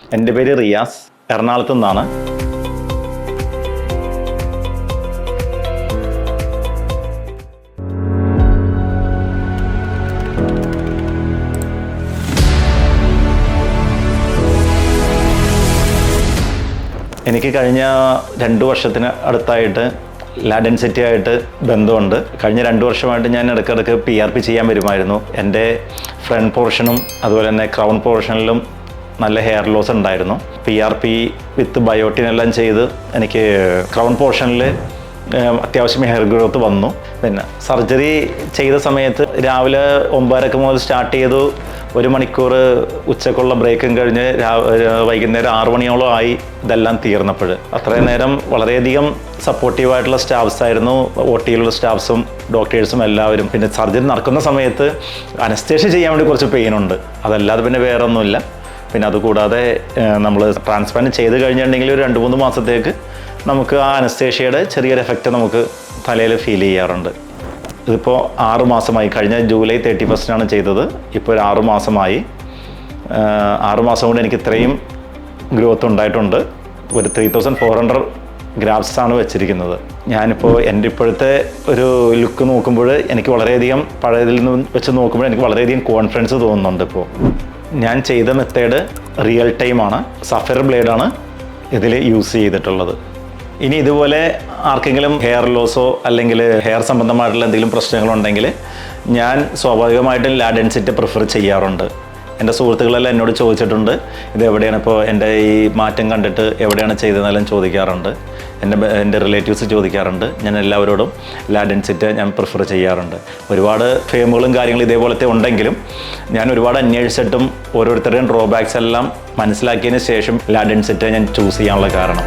എൻ്റെ പേര് റിയാസ്, എറണാകുളത്തു നിന്നാണ്. എനിക്ക് കഴിഞ്ഞ 2 വർഷത്തിന് അടുത്തായിട്ട് ലാഡൻസിറ്റി ആയിട്ട് ബന്ധമുണ്ട്. കഴിഞ്ഞ 2 വർഷമായിട്ട് ഞാൻ ഇടയ്ക്കിടയ്ക്ക് PRP ചെയ്യാൻ വരുമായിരുന്നു. എൻ്റെ ഫ്രണ്ട് പോർഷനും അതുപോലെ തന്നെ ക്രൗൺ പോർഷനിലും നല്ല ഹെയർ ലോസ് ഉണ്ടായിരുന്നു. PRP വിത്ത് ബയോട്ടിൻ എല്ലാം ചെയ്ത് എനിക്ക് ക്രൗൺ പോർഷനിൽ അത്യാവശ്യം ഹെയർ ഗ്രോത്ത് വന്നു. പിന്നെ സർജറി ചെയ്ത സമയത്ത് രാവിലെ 9:30 മുതൽ സ്റ്റാർട്ട് ചെയ്തു. 1 മണിക്കൂർ ഉച്ചക്കുള്ള ബ്രേക്കും കഴിഞ്ഞ് വൈകുന്നേരം 6 മണിയോളം ആയി ഇതെല്ലാം തീർന്നപ്പോൾ. അത്രയും നേരം വളരെയധികം സപ്പോർട്ടീവായിട്ടുള്ള സ്റ്റാഫ്സ് ആയിരുന്നു, OT-യിലുള്ള സ്റ്റാഫ്സും ഡോക്ടേഴ്സും എല്ലാവരും. പിന്നെ സർജറി നടക്കുന്ന സമയത്ത് അനസ്തേഷ്യ ചെയ്യാൻ വേണ്ടി കുറച്ച് പെയിനുണ്ട്, അതല്ലാതെ പിന്നെ വേറെ ഒന്നുമില്ല. പിന്നെ അതുകൂടാതെ നമ്മൾ ട്രാൻസ്പ്ലാന്റ് ചെയ്ത് കഴിഞ്ഞിട്ടുണ്ടെങ്കിൽ ഒരു 2-3 മാസത്തേക്ക് നമുക്ക് ആ അനസ്തേഷ്യയുടെ ചെറിയൊരു എഫക്റ്റ് നമുക്ക് തലയിൽ ഫീൽ ചെയ്യാറുണ്ട്. ഇതിപ്പോൾ 6 മാസമായി. കഴിഞ്ഞ ജൂലൈ 31 ചെയ്തത്. ഇപ്പോൾ ഒരു 6 മാസമായി. 6 മാസം കൊണ്ട് എനിക്ക് ഇത്രയും ഗ്രോത്ത് ഉണ്ടായിട്ടുണ്ട്. ഒരു 3400 ഗ്രാഫ്സ് ആണ് വെച്ചിരിക്കുന്നത്. ഞാനിപ്പോൾ എൻ്റെ ഇപ്പോഴത്തെ ഒരു ലുക്ക് നോക്കുമ്പോൾ എനിക്ക് വളരെയധികം പഴയതിൽ നിന്ന് വെച്ച് നോക്കുമ്പോൾ എനിക്ക് വളരെയധികം കോൺഫിഡൻസ് തോന്നുന്നുണ്ട്. ഇപ്പോൾ ഞാൻ ചെയ്ത മെത്തേഡ് റിയൽ ടൈമാണ്. സഫയർ ബ്ലേഡാണ് ഇതിൽ യൂസ് ചെയ്തിട്ടുള്ളത്. ഇനി ഇതുപോലെ ആർക്കെങ്കിലും ഹെയർ ലോസോ അല്ലെങ്കിൽ ഹെയർ സംബന്ധമായിട്ടുള്ള എന്തെങ്കിലും പ്രശ്നങ്ങളുണ്ടെങ്കിൽ ഞാൻ സ്വാഭാവികമായിട്ടും ലാഡൻസിറ്റി പ്രിഫർ ചെയ്യാറുണ്ട്. എൻ്റെ സുഹൃത്തുക്കളെല്ലാം എന്നോട് ചോദിച്ചിട്ടുണ്ട്, ഇത് എവിടെയാണ് ഇപ്പോൾ എൻ്റെ ഈ മാറ്റം കണ്ടിട്ട് എവിടെയാണ് ചെയ്തതെന്നെല്ലാം ചോദിക്കാറുണ്ട്. എൻ്റെ റിലേറ്റീവ്സ് ചോദിക്കാറുണ്ട്. ഞാൻ എല്ലാവരോടും ലാഡൻസിറ്റി ഞാൻ പ്രിഫർ ചെയ്യാറുണ്ട്. ഒരുപാട് ഫെയിമുകളും കാര്യങ്ങളും ഇതേപോലത്തെ ഉണ്ടെങ്കിലും ഞാൻ ഒരുപാട് അന്വേഷിച്ചിട്ടും ഓരോരുത്തരുടെയും ഡ്രോബാക്സ് എല്ലാം മനസ്സിലാക്കിയതിന് ശേഷം ലാഡൻസിറ്റി ഞാൻ ചൂസ് ചെയ്യാനുള്ള കാരണം.